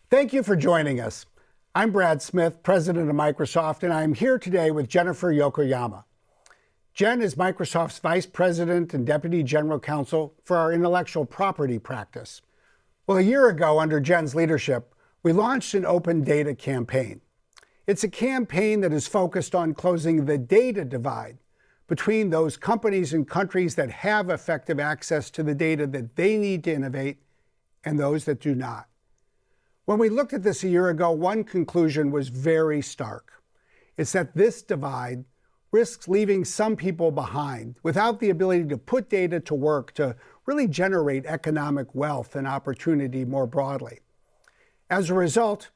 Thank you for joining us. I'm Brad Smith, president of Microsoft, and I'm here today with Jennifer Yokoyama. Jen is Microsoft's vice president and deputy general counsel for our intellectual property practice. Well, a year ago, under Jen's leadership, we launched an open data campaign. It's a campaign that is focused on closing the data divide between those companies and countries that have effective access to the data that they need to innovate and those that do not. When we looked at this a year ago, one conclusion was very stark. It's that this divide risks leaving some people behind without the ability to put data to work to really generate economic wealth and opportunity more broadly. As a result,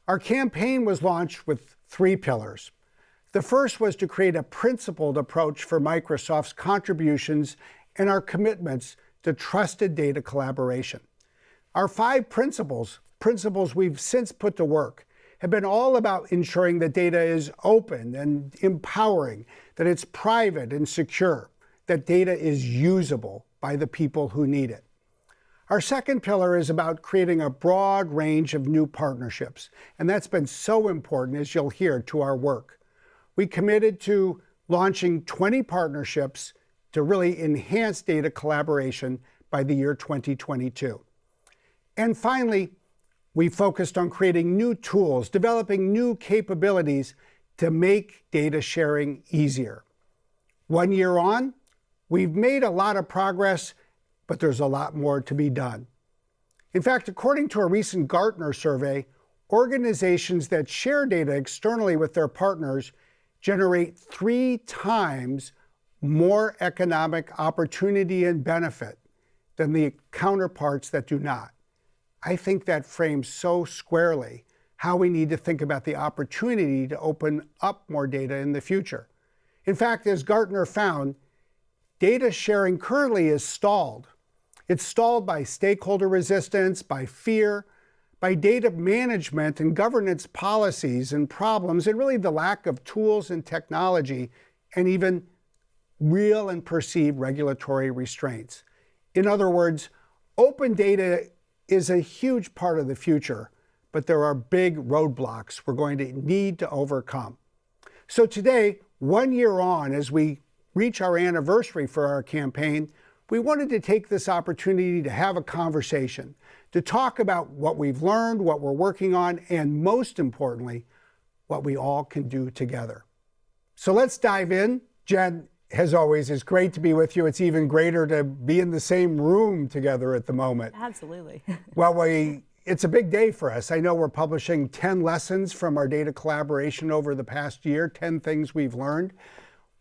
our campaign was launched with 3 pillars. The first was to create a principled approach for Microsoft's contributions and our commitments to trusted data collaboration. Our 5 principles we've since put to work, have been all about ensuring that data is open and empowering, that it's private and secure, that data is usable by the people who need it. Our second pillar is about creating a broad range of new partnerships, and that's been so important, as you'll hear, to our work. We committed to launching 20 partnerships to really enhance data collaboration by the year 2022. And finally, we focused on creating new tools, developing new capabilities to make data sharing easier. 1 year on, we've made a lot of progress, but there's a lot more to be done. In fact, according to a recent Gartner survey, organizations that share data externally with their partners generate 3 times more economic opportunity and benefit than the counterparts that do not. I think that frames so squarely how we need to think about the opportunity to open up more data in the future. In fact, as Gartner found, data sharing currently is stalled. It's stalled by stakeholder resistance, by fear, by data management and governance policies and problems, and really the lack of tools and technology, and even real and perceived regulatory restraints. In other words, open data is a huge part of the future, but there are big roadblocks we're going to need to overcome. So today, 1 year on, as we reach our anniversary for our campaign, we wanted to take this opportunity to have a conversation, to talk about what we've learned, what we're working on, and most importantly, what we all can do together. So let's dive in. Jen, as always, it's great to be with you. It's even greater to be in the same room together at the moment. Absolutely. Well, it's a big day for us. I know we're publishing 10 lessons from our data collaboration over the past year, 10 things we've learned.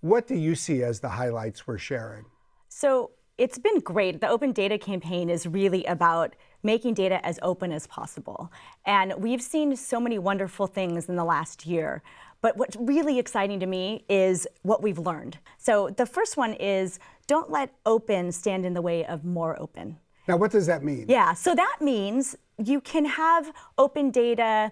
What do you see as the highlights we're sharing? So it's been great. The Open Data Campaign is really about making data as open as possible. And we've seen so many wonderful things in the last year. But what's really exciting to me is what we've learned. So the first one is don't let open stand in the way of more open. Now, what does that mean? Yeah, so that means you can have open data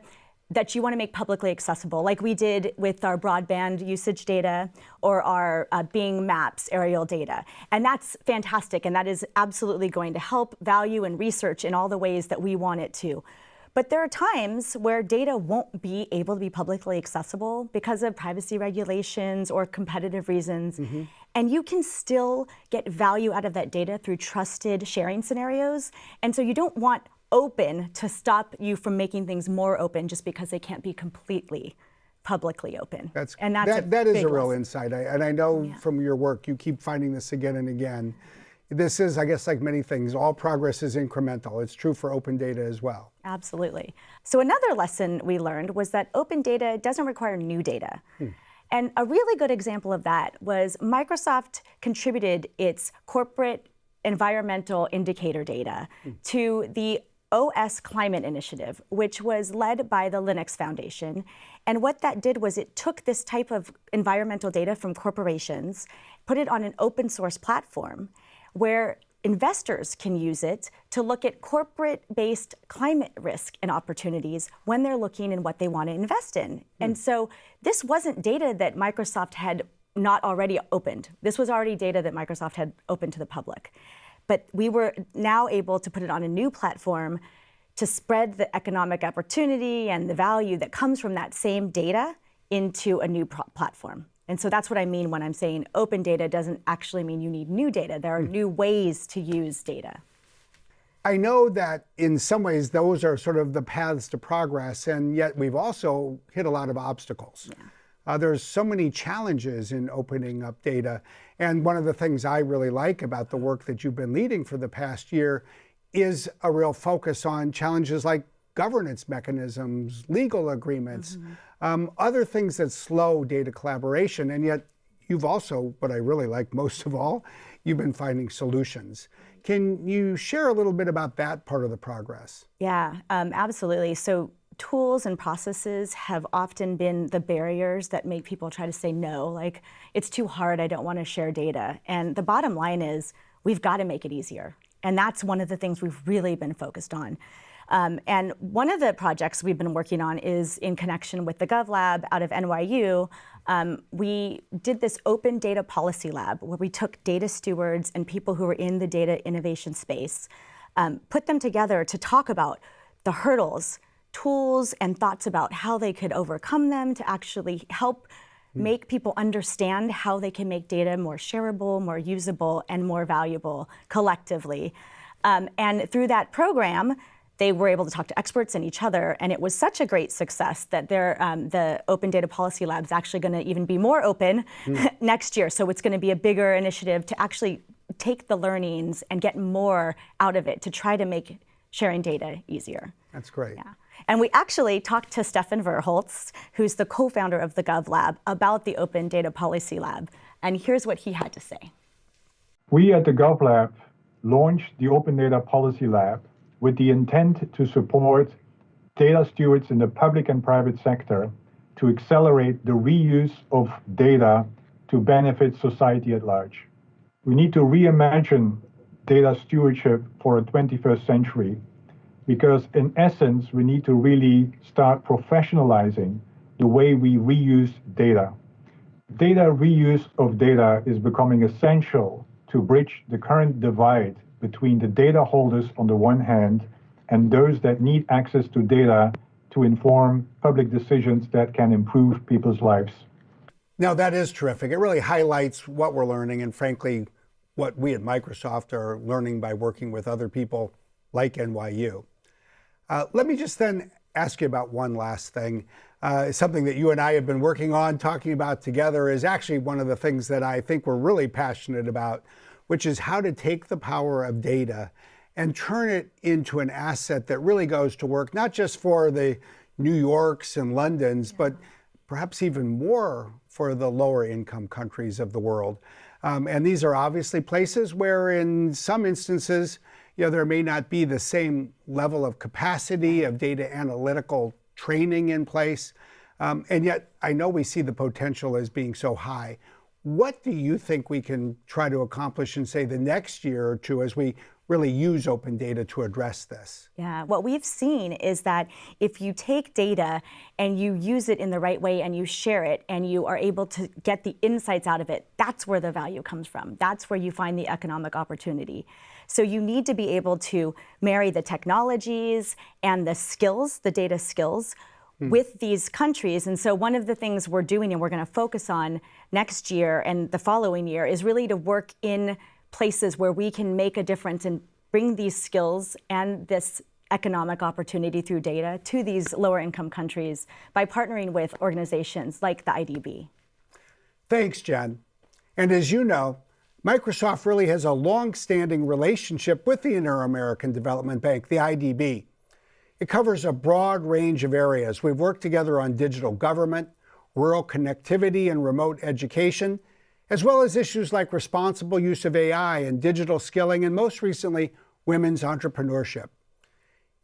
that you want to make publicly accessible, like we did with our broadband usage data or our Bing Maps aerial data. And that's fantastic, and that is absolutely going to help value and research in all the ways that we want it to. But there are times where data won't be able to be publicly accessible because of privacy regulations or competitive reasons. Mm-hmm. And you can still get value out of that data through trusted sharing scenarios. And so you don't want open to stop you from making things more open just because they can't be completely publicly open. That is a real insight. And I know from your work, you keep finding this again and again. This is, I guess, like many things, all progress is incremental. It's true for open data as well. Absolutely. So another lesson we learned was that open data doesn't require new data. And a really good example of that was Microsoft contributed its corporate environmental indicator data to the OS Climate Initiative, which was led by the Linux Foundation. And what that did was it took this type of environmental data from corporations, put it on an open source platform, where investors can use it to look at corporate-based climate risk and opportunities when they're looking in what they want to invest in. And so this wasn't data that Microsoft had not already opened. This was already data that Microsoft had opened to the public. But we were now able to put it on a new platform to spread the economic opportunity and the value that comes from that same data into a new platform. And so that's what I mean when I'm saying open data doesn't actually mean you need new data. There are new ways to use data. I know that in some ways those are sort of the paths to progress, and yet we've also hit a lot of obstacles. Yeah. There's so many challenges in opening up data. And one of the things I really like about the work that you've been leading for the past year is a real focus on challenges like governance mechanisms, legal agreements, other things that slow data collaboration. And yet you've also, what I really like most of all, you've been finding solutions. Can you share a little bit about that part of the progress? Yeah, absolutely. So tools and processes have often been the barriers that make people try to say no, like it's too hard, I don't want to share data. And the bottom line is we've got to make it easier. And that's one of the things we've really been focused on. And one of the projects we've been working on is in connection with the GovLab out of NYU. We did this open data policy lab where we took data stewards and people who were in the data innovation space, put them together to talk about the hurdles, tools, and thoughts about how they could overcome them to actually help make people understand how they can make data more shareable, more usable, and more valuable collectively. And through that program, they were able to talk to experts and each other, and it was such a great success that the Open Data Policy Lab is actually going to even be more open next year. So it's going to be a bigger initiative to actually take the learnings and get more out of it to try to make sharing data easier. That's great. Yeah. And we actually talked to Stefan Verholst, who's the co-founder of the GovLab, about the Open Data Policy Lab. And here's what he had to say. We at the GovLab launched the Open Data Policy Lab with the intent to support data stewards in the public and private sector to accelerate the reuse of data to benefit society at large. We need to reimagine data stewardship for a 21st century because in essence, we need to really start professionalizing the way we reuse data. Data reuse of data is becoming essential to bridge the current divide between the data holders on the one hand and those that need access to data to inform public decisions that can improve people's lives. Now that is terrific. It really highlights what we're learning and frankly, what we at Microsoft are learning by working with other people like NYU. Let me just then ask you about one last thing. Something that you and I have been working on, talking about together is actually one of the things that I think we're really passionate about, which is how to take the power of data and turn it into an asset that really goes to work, not just for the New Yorks and Londons, but perhaps even more for the lower income countries of the world. And these are obviously places where in some instances, there may not be the same level of capacity of data analytical training in place. And yet I know we see the potential as being so high. What do you think we can try to accomplish in, say, the next year or two as we really use open data to address this? Yeah, what we've seen is that if you take data and you use it in the right way and you share it and you are able to get the insights out of it, that's where the value comes from. That's where you find the economic opportunity. So you need to be able to marry the technologies and the skills, the data skills, with these countries. And so one of the things we're doing and we're going to focus on next year and the following year is really to work in places where we can make a difference and bring these skills and this economic opportunity through data to these lower income countries by partnering with organizations like the IDB. Thanks, Jen. And as you know, Microsoft really has a long-standing relationship with the Inter-American Development Bank, the IDB. It covers a broad range of areas. We've worked together on digital government, rural connectivity and remote education, as well as issues like responsible use of AI and digital skilling, and most recently, women's entrepreneurship.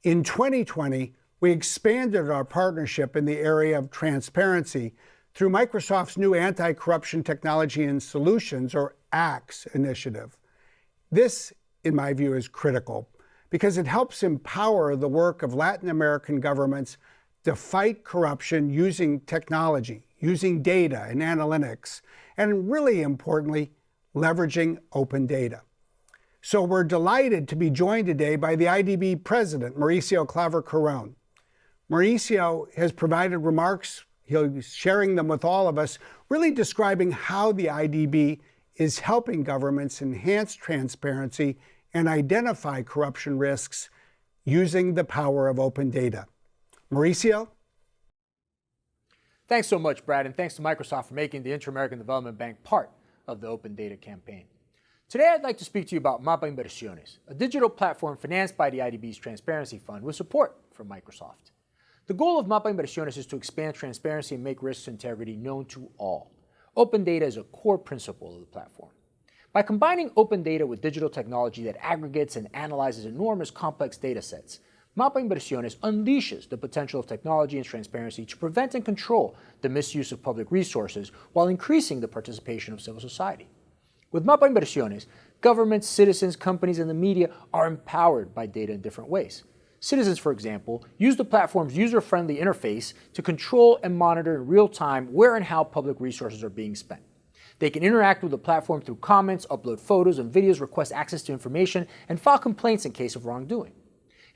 In 2020, we expanded our partnership in the area of transparency through Microsoft's new Anti-Corruption Technology and Solutions, or ACTS initiative. This, in my view, is critical because it helps empower the work of Latin American governments to fight corruption using technology, using data and analytics, and really importantly, leveraging open data. So we're delighted to be joined today by the IDB president, Mauricio Claver-Carrón. Mauricio has provided remarks, he's sharing them with all of us, really describing how the IDB is helping governments enhance transparency and identify corruption risks using the power of open data. Mauricio? Thanks so much, Brad, and thanks to Microsoft for making the Inter-American Development Bank part of the Open Data campaign. Today, I'd like to speak to you about Mapa Inversiones, a digital platform financed by the IDB's Transparency Fund with support from Microsoft. The goal of Mapa Inversiones is to expand transparency and make risks integrity known to all. Open data is a core principle of the platform. By combining open data with digital technology that aggregates and analyzes enormous complex data sets, Mapa Inversiones unleashes the potential of technology and transparency to prevent and control the misuse of public resources while increasing the participation of civil society. With Mapa Inversiones, governments, citizens, companies, and the media are empowered by data in different ways. Citizens, for example, use the platform's user-friendly interface to control and monitor in real time where and how public resources are being spent. They can interact with the platform through comments, upload photos and videos, request access to information, and file complaints in case of wrongdoing.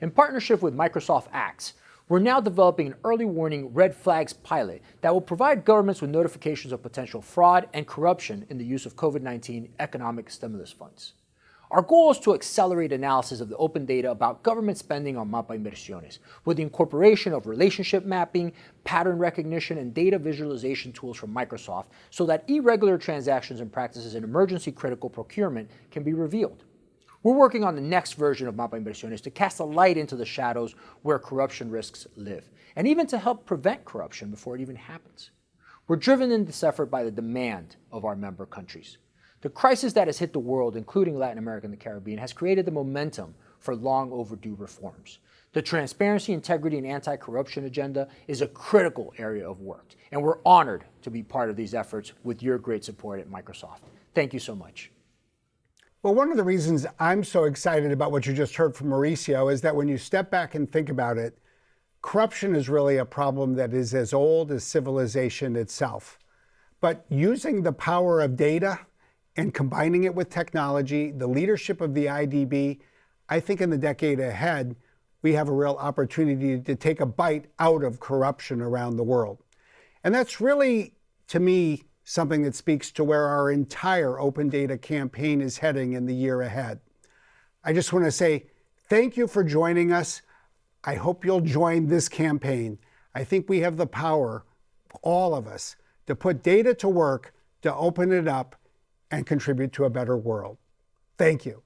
In partnership with Microsoft Acts, we're now developing an early warning red flags pilot that will provide governments with notifications of potential fraud and corruption in the use of COVID-19 economic stimulus funds. Our goal is to accelerate analysis of the open data about government spending on Mapa Inversiones with the incorporation of relationship mapping, pattern recognition, and data visualization tools from Microsoft so that irregular transactions and practices in emergency critical procurement can be revealed. We're working on the next version of Mapa Inversiones to cast a light into the shadows where corruption risks live, and even to help prevent corruption before it even happens. We're driven in this effort by the demand of our member countries. The crisis that has hit the world, including Latin America and the Caribbean, has created the momentum for long overdue reforms. The transparency, integrity, and anti-corruption agenda is a critical area of work, and we're honored to be part of these efforts with your great support at Microsoft. Thank you so much. Well, one of the reasons I'm so excited about what you just heard from Mauricio is that when you step back and think about it, corruption is really a problem that is as old as civilization itself. But using the power of data and combining it with technology, the leadership of the IDB, I think in the decade ahead, we have a real opportunity to take a bite out of corruption around the world. And that's really, to me, something that speaks to where our entire open data campaign is heading in the year ahead. I just want to say thank you for joining us. I hope you'll join this campaign. I think we have the power, all of us, to put data to work, to open it up, and contribute to a better world. Thank you.